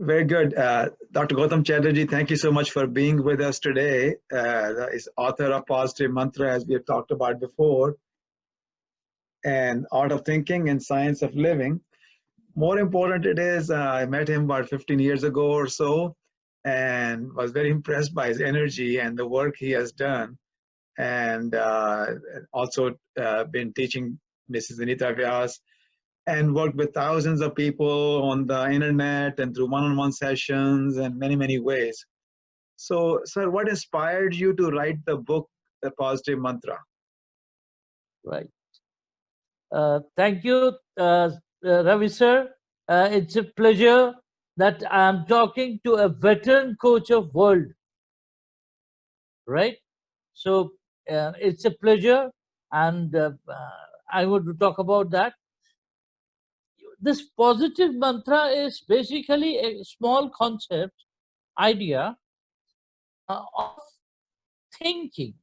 Very good. Dr. Gautam Chatterjee, thank you so much for being with us today. Is author of Positive Mantra, as we have talked about before, and Art of Thinking and Science of Living. More important it is, I met him about 15 years ago or so, and was very impressed by his energy and the work he has done. And also been teaching Mrs. Anita Vyas and worked with thousands of people on the internet and through one-on-one sessions and many, many ways. So, sir, what inspired you to write the book, The Positive Mantra? Right. Thank you, Ravi sir. It's a pleasure that I'm talking to a veteran coach of world. Right. So it's a pleasure, and I want to talk about that. This positive mantra is basically a small concept, idea of thinking,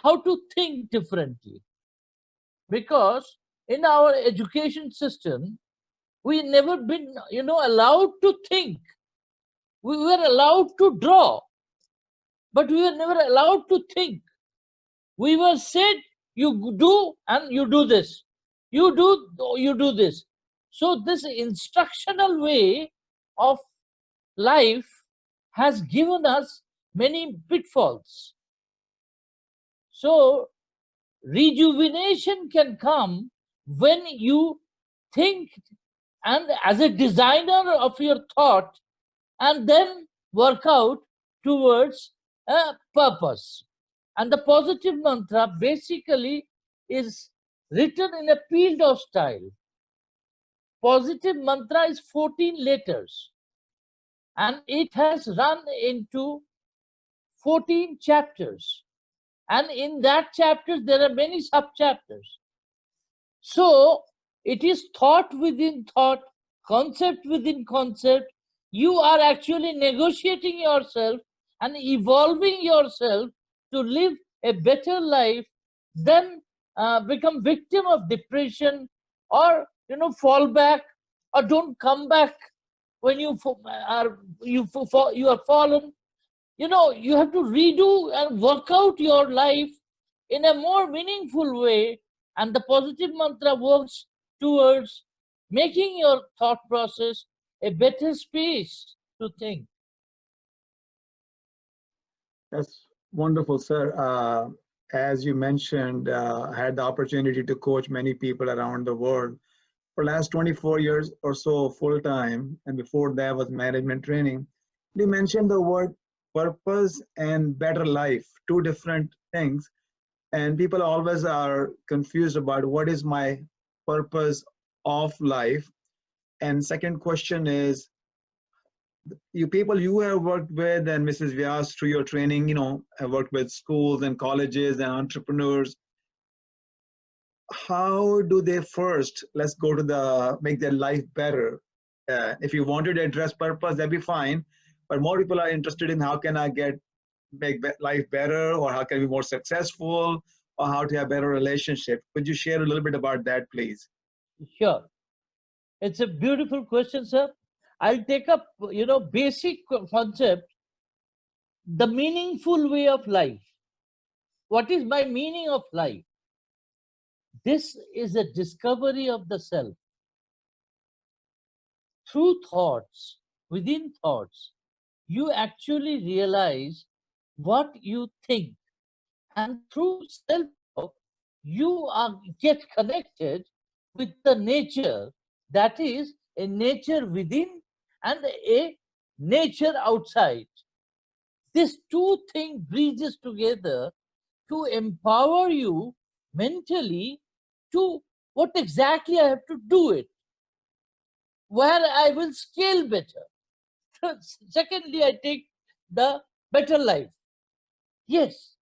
how to think differently. Because in our education system, we never been, allowed to think. We were allowed to draw, but we were never allowed to think. We were said, you do and you do this. You do this. So this instructional way of life has given us many pitfalls. So rejuvenation can come when you think, and as a designer of your thought, and then work out towards a purpose. And the positive mantra basically is written in a peeled off style. Positive mantra is 14 letters, and it has run into 14 chapters. And in that chapters, there are many sub-chapters. So it is thought within thought, concept within concept. You are actually negotiating yourself and evolving yourself to live a better life than become victim of depression, or fall back, or don't come back when you are fallen. You have to redo and work out your life in a more meaningful way, and the positive mantra works towards making your thought process a better space to think. That's wonderful, sir. As you mentioned, I had the opportunity to coach many people around the world for last 24 years or so full time, and before that was management training. You mentioned the word purpose and better life, two different things, and people always are confused about what is my purpose of life. And second question is, you people you have worked with and Mrs. Vyas through your training, have worked with schools and colleges and entrepreneurs. How do they first, let's go to the, make their life better? If you wanted to address purpose, that'd be fine. But more people are interested in how can I make life better, or how can I be more successful, or how to have better relationship. Could you share a little bit about that, please? Sure. It's a beautiful question, sir. I'll take up, basic concept, the meaningful way of life. What is my meaning of life? This is a discovery of the self. Through thoughts, within thoughts, you actually realize what you think. And through self-talk, you get connected with the nature, that is a nature within and a nature outside. These two things breathes together to empower you mentally to what exactly I have to do it, where I will scale better. Secondly, I take the better life. Yes,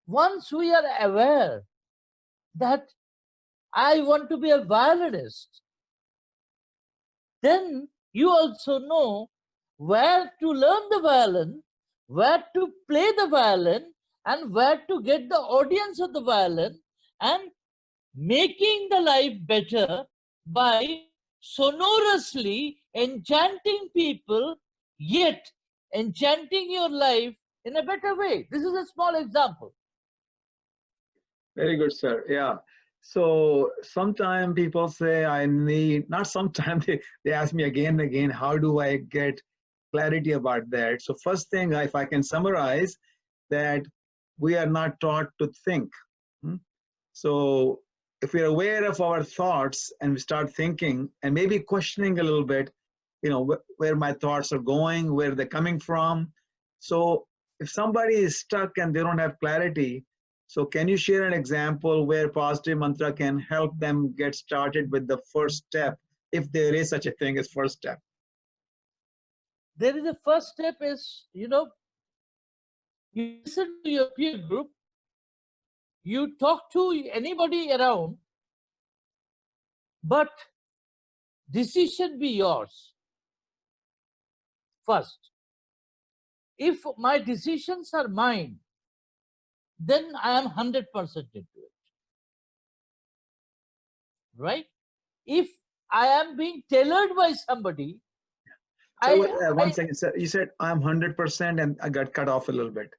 once we are aware that I want to be a violinist, then you also know where to learn the violin, where to play the violin, and where to get the audience of the violin, and making the life better by sonorously enchanting people, yet enchanting your life in a better way. This is a small example. Very good, sir. Yeah. So sometimes people say I need, not sometimes, they ask me again and again, how do I get clarity about that? So first thing, if I can summarize, that we are not taught to think. Hmm? So if we're aware of our thoughts and we start thinking and maybe questioning a little bit, where my thoughts are going, where they're coming from. So if somebody is stuck and they don't have clarity, so can you share an example where positive mantra can help them get started with the first step, if there is such a thing as first step? There is a first step is, you listen to your peer group, you talk to anybody around, but decision be yours first. If my decisions are mine, then I am 100% into it. Right? If I am being tailored by somebody, So one second, sir. You said I'm 100% and I got cut off a little bit.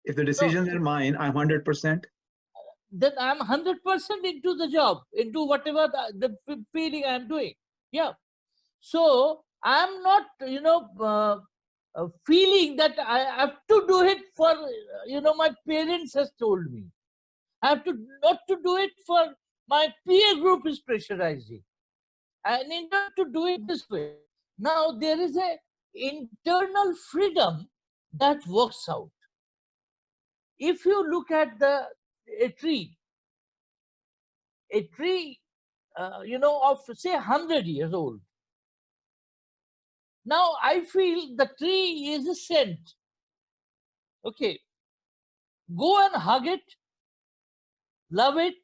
If the decisions are mine, I'm 100%. Then I'm 100% into the job, into whatever the feeling I'm doing. Yeah. So I'm not, feeling that I have to do it for, my parents has told me. I have to not to do it for my peer group is pressurizing. I need not to do it this way. Now there is a internal freedom that works out. If you look at a tree, of say 100 years old. Now I feel the tree is a scent. Okay, go and hug it, love it.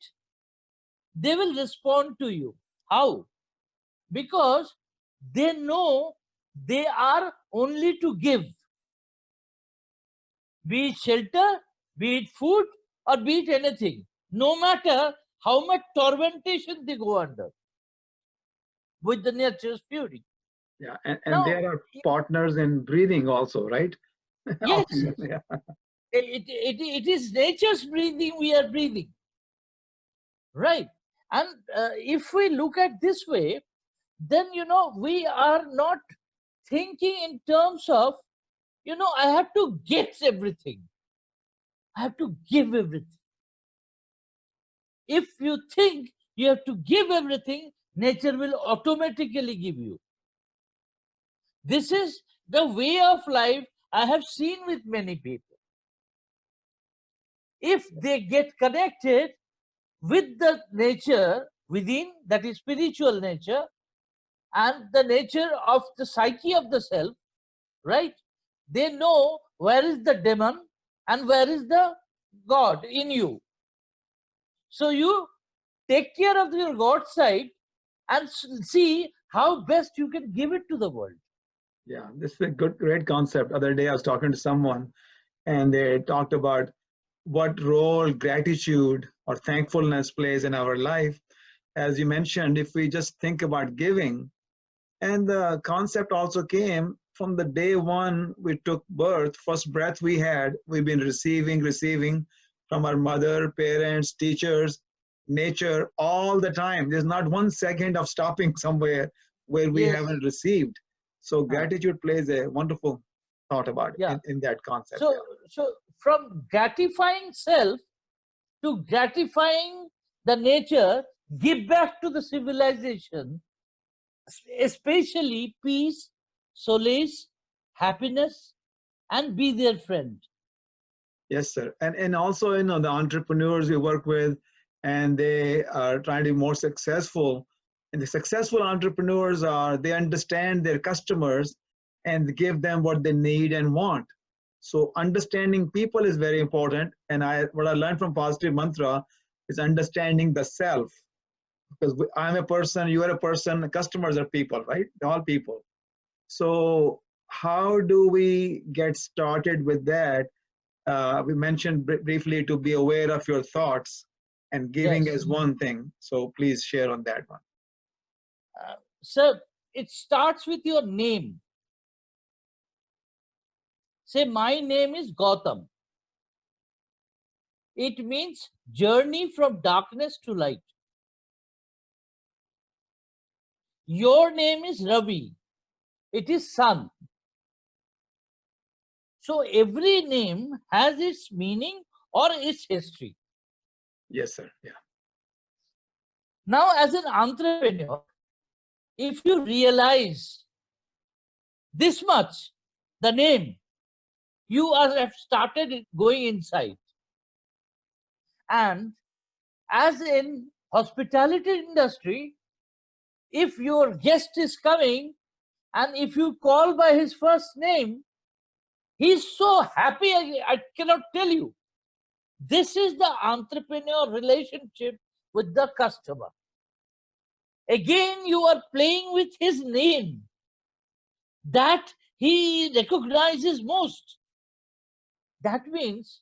They will respond to you. How? Because they know they are only to give, be it shelter, be it food, or be it anything, no matter how much tormentation they go under with the nature's fury. Yeah, and Now, there are partners in breathing also, right? yes, Yeah. it is nature's breathing we are breathing, right? And if we look at this way, then we are not thinking in terms of I have to get everything, I have to give everything. If you think you have to give everything, nature will automatically give you. This is the way of life I have seen with many people. If they get connected with the nature within, that is spiritual nature, and the nature of the psyche of the self, right? They know where is the demon and where is the God in you. So you take care of your God side and see how best you can give it to the world. Yeah, this is a great concept. Other day I was talking to someone and they talked about what role gratitude or thankfulness plays in our life. As you mentioned, if we just think about giving, and the concept also came from the day one we took birth, first breath we had, we've been receiving from our mother, parents, teachers, nature all the time. There's not 1 second of stopping somewhere where we Yes. haven't received. So gratitude plays a wonderful thought about it in that concept. So from gratifying self to gratifying the nature, give back to the civilization, especially peace, solace, happiness, and be their friend. Yes, sir. And also, the entrepreneurs we work with, and they are trying to be more successful. And the successful entrepreneurs they understand their customers and give them what they need and want. So understanding people is very important. And what I learned from Positive Mantra is understanding the self. Because I'm a person, you are a person, customers are people, right? They're all people. So how do we get started with that? We mentioned briefly to be aware of your thoughts and giving as one thing. So please share on that one. So it starts with your name. Say, my name is Gautam. It means journey from darkness to light. Your name is Ravi. It is sun. So every name has its meaning or its history. Yes, sir. Yeah. Now, as an entrepreneur, if you realize this much, the name, you have started going inside. And as in hospitality industry, if your guest is coming and if you call by his first name, he's so happy, I cannot tell you. This is the entrepreneur relationship with the customer. Again, you are playing with his name that he recognizes most. That means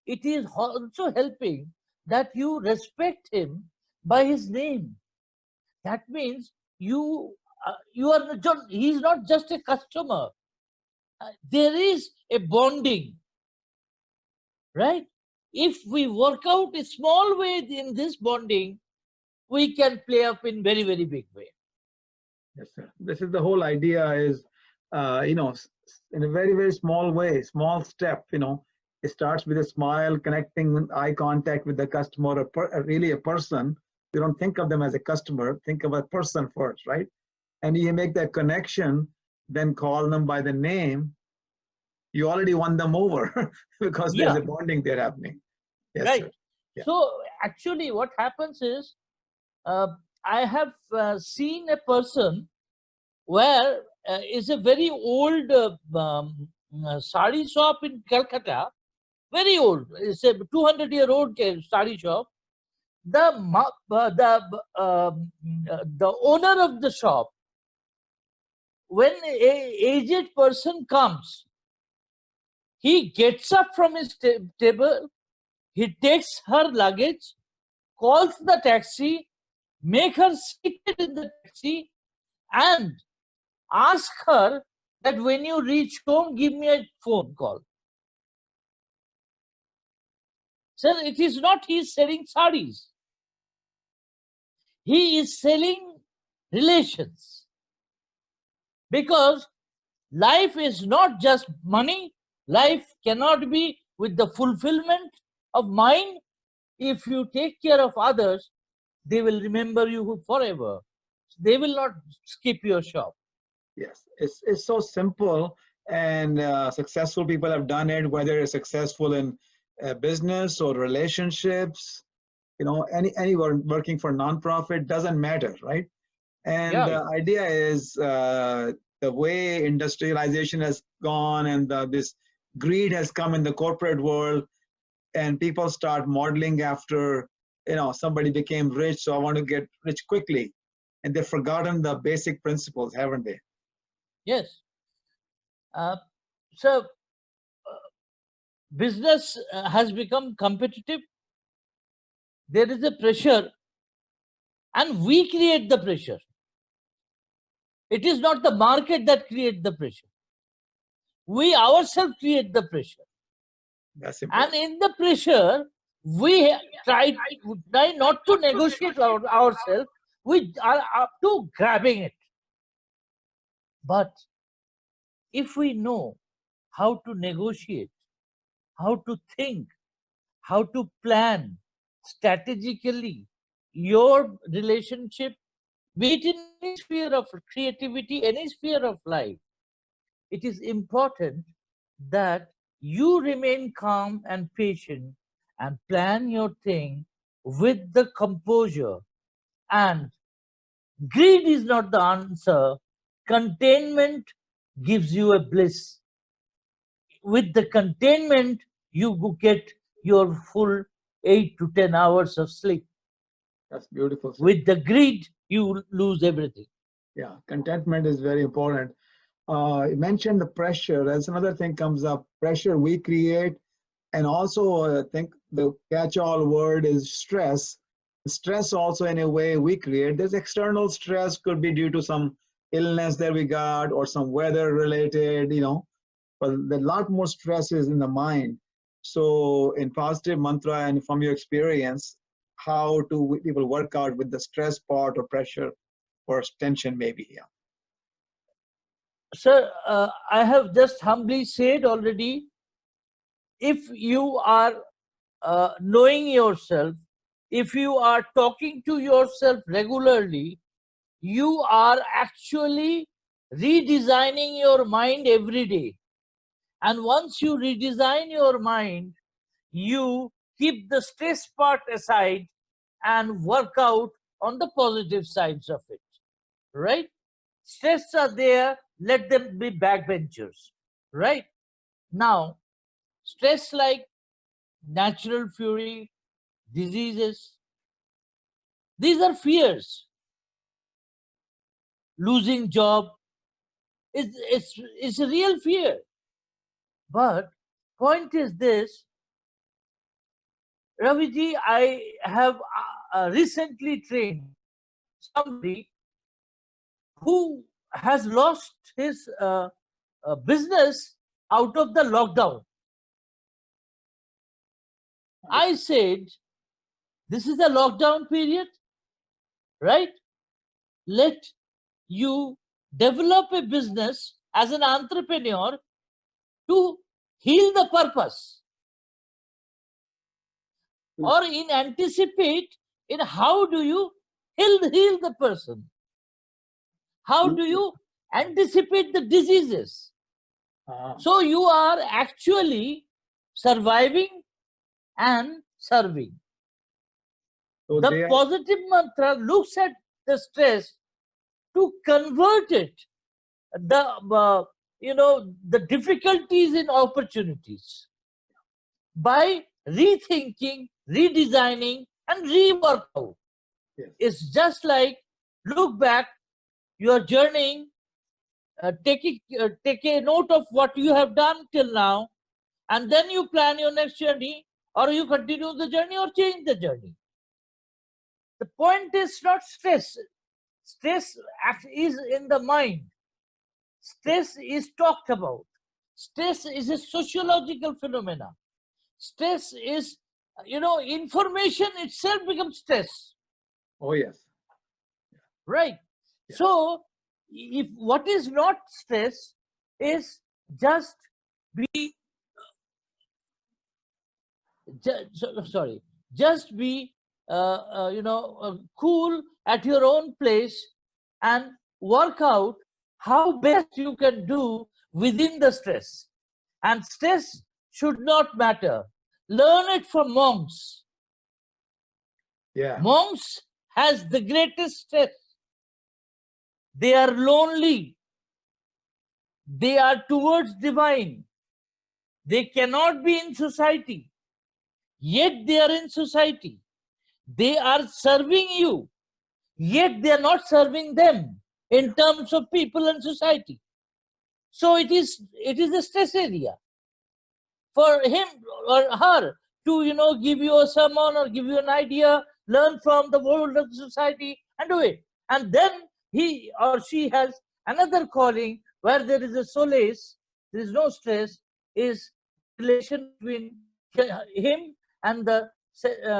it is also helping that you respect him by his name. That means you are not, he's not just a customer. There is a bonding, right? If we work out a small way in this bonding, we can play up in very, very big way. Yes, sir. This is the whole idea is, in a very, very small way, small step, it starts with a smile, connecting eye contact with the customer, really a person. You don't think of them as a customer, think of a person first, right? And you make that connection, then call them by the name. You already won them over because there's Yeah, a bonding there happening. Yes, right. sir. Yeah. So actually what happens is, I have seen a person where is a very old sari shop in Calcutta, very old. It's a 200-year-old sari shop. The owner of the shop, when a aged person comes, he gets up from his table, he takes her luggage, calls the taxi, make her seated in the taxi, and ask her that when you reach home, give me a phone call. Sir, it is not he is selling sarees. He is selling relations. Because life is not just money. Life cannot be with the fulfillment of mind. If you take care of others, they will remember you forever. They will not skip your shop. Yes, it's so simple, and successful people have done it, whether it's successful in business or relationships, anyone working for nonprofit, doesn't matter, right? And Yeah, the idea is the way industrialization has gone and this greed has come in the corporate world, and people start modeling after, somebody became rich, so I want to get rich quickly. And they've forgotten the basic principles, haven't they? yes. So business has become competitive. There is a pressure, and we create the pressure. It is not the market that creates the pressure. We ourselves create the pressure. That's And important. in the pressure, we try not to negotiate ourselves. We are up to grabbing it. But if we know how to negotiate, how to think, how to plan strategically your relationship, be it in any sphere of creativity, any sphere of life, it is important that you remain calm and patient and plan your thing with the composure. And greed is not the answer. Containment gives you a bliss. With the containment, you get your full 8 to 10 hours of sleep. That's beautiful, sir. With the greed, you lose everything. Yeah, contentment is very important. You mentioned the pressure. That's another thing comes up. Pressure we create, and also I think the catch-all word is stress. Stress also, in a way, we create. There's external stress, could be due to some illness that we got or some weather related, but a lot more stress is in the mind. So in positive mantra and from your experience, how do people work out with the stress part or pressure or tension maybe? Yeah. Sir, I have just humbly said already, if you are knowing yourself, if you are talking to yourself regularly, you are actually redesigning your mind every day. And once you redesign your mind, you keep the stress part aside and work out on the positive sides of it, right? Stress are there, let them be backbenchers, right? Now, stress like natural fury, diseases, these are fears. Losing job, it's a real fear. But point is this, Raviji, I have recently trained somebody who has lost his business out of the lockdown. I said, this is a lockdown period, right? Let you develop a business as an entrepreneur to heal the purpose, or in anticipate in how do you heal the person, how do you anticipate the diseases. So you are actually surviving and serving. So the positive mantra looks at the stress to convert it, the the difficulties in opportunities, by rethinking, redesigning, and rework out. Yes. It's just like, look back, you are journeying, take a note of what you have done till now, and then you plan your next journey, or you continue the journey or change the journey. The point is not stress. Stress is in the mind. Stress is talked about. Stress is a sociological phenomena. Stress is, information itself becomes stress. Oh, yes. Right. Yeah. So, if what is not stress is just be, just be, cool at your own place and work out how best you can do within the stress. And stress should not matter. Learn it from monks. Yeah. Monks has the greatest stress. They are lonely. They are towards divine. They cannot be in society. Yet they are in society. They are serving you. Yet they are not serving them in terms of people and society. So it is a stress area for him or her to give you a sermon or give you an idea, learn from the world of society and do it. And then he or she has another calling where there is a solace, there is no stress, is relation between him and the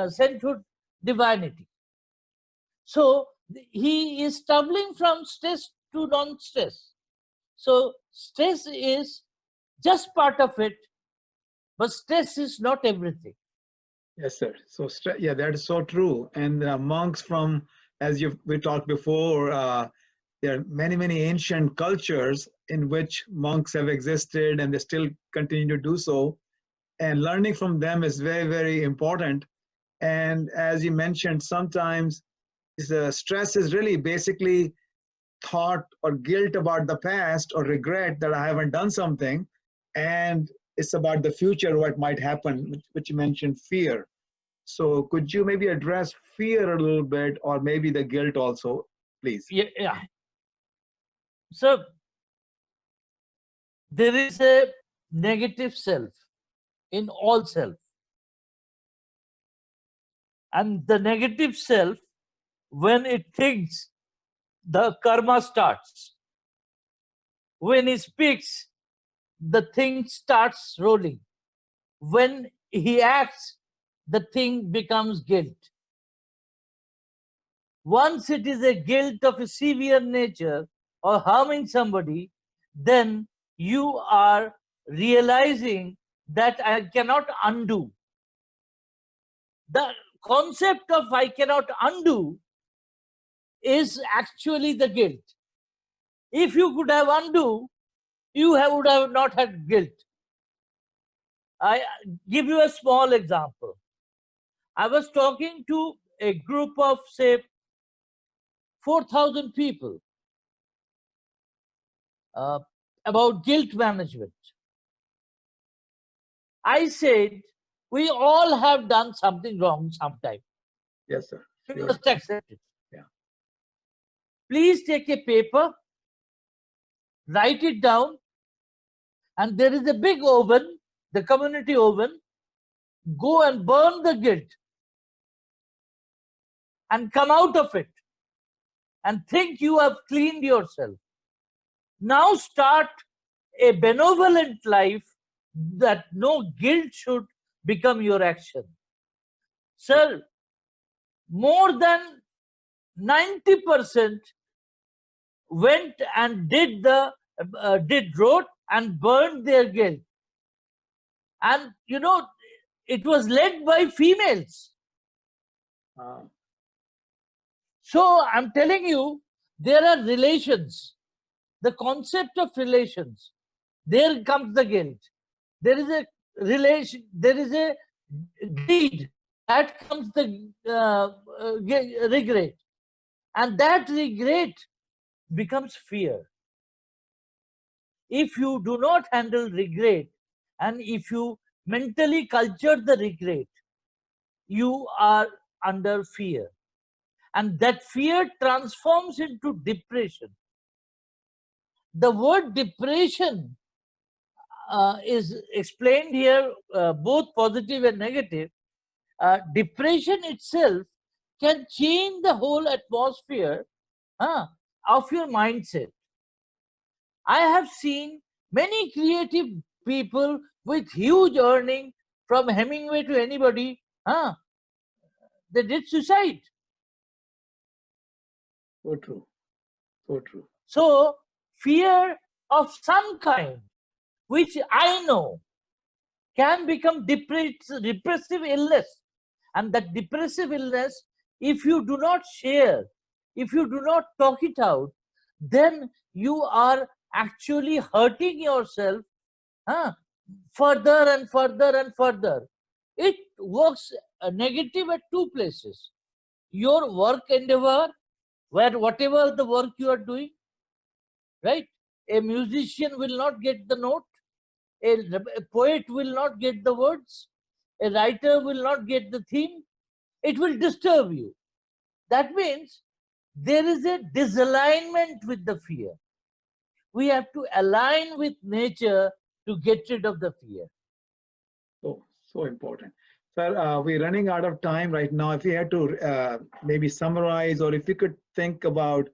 sainthood divinity. So he is traveling from stress to non-stress. So stress is just part of it, but stress is not everything. Yes, sir. So yeah, that is so true. And monks from, as we talked before, there are many ancient cultures in which monks have existed, and they still continue to do so. And learning from them is very important. And as you mentioned, sometimes the stress is really basically thought or guilt about the past or regret that I haven't done something. And it's about the future, what might happen, which you mentioned, fear. So could you maybe address fear a little bit, or maybe the guilt also, please? Yeah. So there is a negative self in all self. And the negative self, when it thinks, the karma starts. When he speaks, the thing starts rolling. When he acts, the thing becomes guilt. Once it is a guilt of a severe nature or harming somebody, then you are realizing that I cannot undo. The concept of I cannot undo is actually the guilt. If you could have undo, would have not had guilt. I give you a small example. I was talking to a group of, say, 4,000 people about guilt management. I said, we all have done something wrong sometime. Yes, sir. You must accept it. Yeah. Please take a paper, write it down, and there is a big oven, the community oven. Go and burn the guilt and come out of it and think you have cleaned yourself. Now start a benevolent life that no guilt should become your action. Sir, more than 90% went and wrote and burned their guilt. And you know, it was led by females. So I'm telling you, there are relations. The concept of relations. There comes the guilt. There is a relation. There is a greed. That comes the regret. And that regret becomes fear. If you do not handle regret, and if you mentally culture the regret, you are under fear. And that fear transforms into depression. The word depression is explained here, both positive and negative. Depression itself can change the whole atmosphere of your mindset. I have seen many creative people with huge earning, from Hemingway to anybody, they did suicide. So true. So true. So fear of some kind, which I know can become depressive illness. And that depressive illness, if you do not share, if you do not talk it out, then you are actually hurting yourself further and further and further. It works negative at two places. Your work endeavor, where whatever the work you are doing, right? A musician will not get the note. A poet will not get the words. A writer will not get the theme. It will disturb you. That means there is a disalignment with the fear. We have to align with nature to get rid of the fear. So important. Sir, we're running out of time right now. If you had to maybe summarize, or if you could think about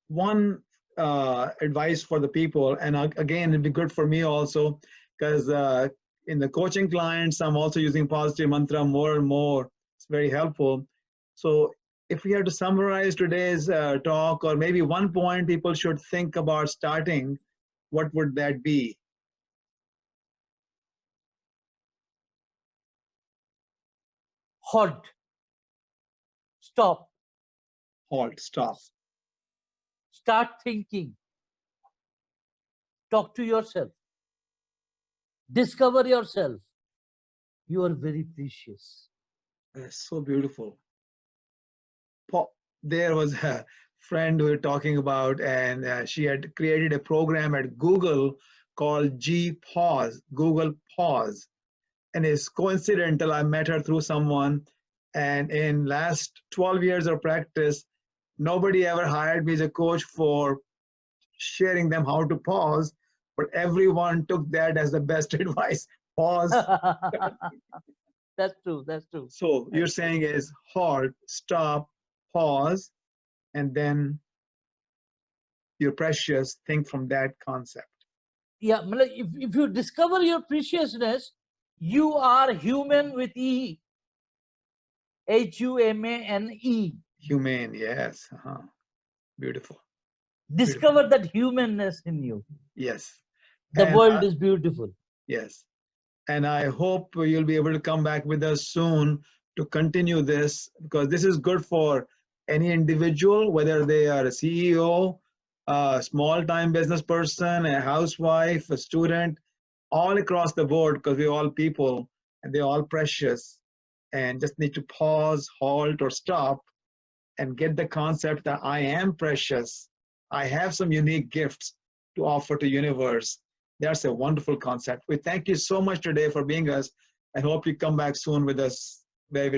one advice for the people, and again, it'd be good for me also, because in the coaching clients, I'm also using positive mantra more and more. It's very helpful. So if we had to summarize today's talk, or maybe one point people should think about starting, what would that be? Halt. Stop. Halt. Stop. Start thinking. Talk to yourself. Discover yourself. You are very precious. That's so beautiful. There was a friend we were talking about, and she had created a program at Google called G-Pause, Google Pause. And it's coincidental, I met her through someone, and in last 12 years of practice, nobody ever hired me as a coach for sharing them how to pause, but everyone took that as the best advice. Pause. That's true. That's true. So you're saying is halt, stop, pause, and then you're precious, think from that concept. Yeah, if you discover your preciousness, you are human with E. HUMANE. Humane, yes. Beautiful. Discover that humanness in you. Yes. The And world is beautiful. yes. And I hope you'll be able to come back with us soon to continue this, because this is good for any individual, whether they are a CEO, a small-time business person, a housewife, a student, all across the board, because we're all people and they're all precious, and just need to pause, halt, or stop and get the concept that I am precious. I have some unique gifts to offer to universe. That's a wonderful concept. We thank you so much today for being us. I hope you come back soon with us very, very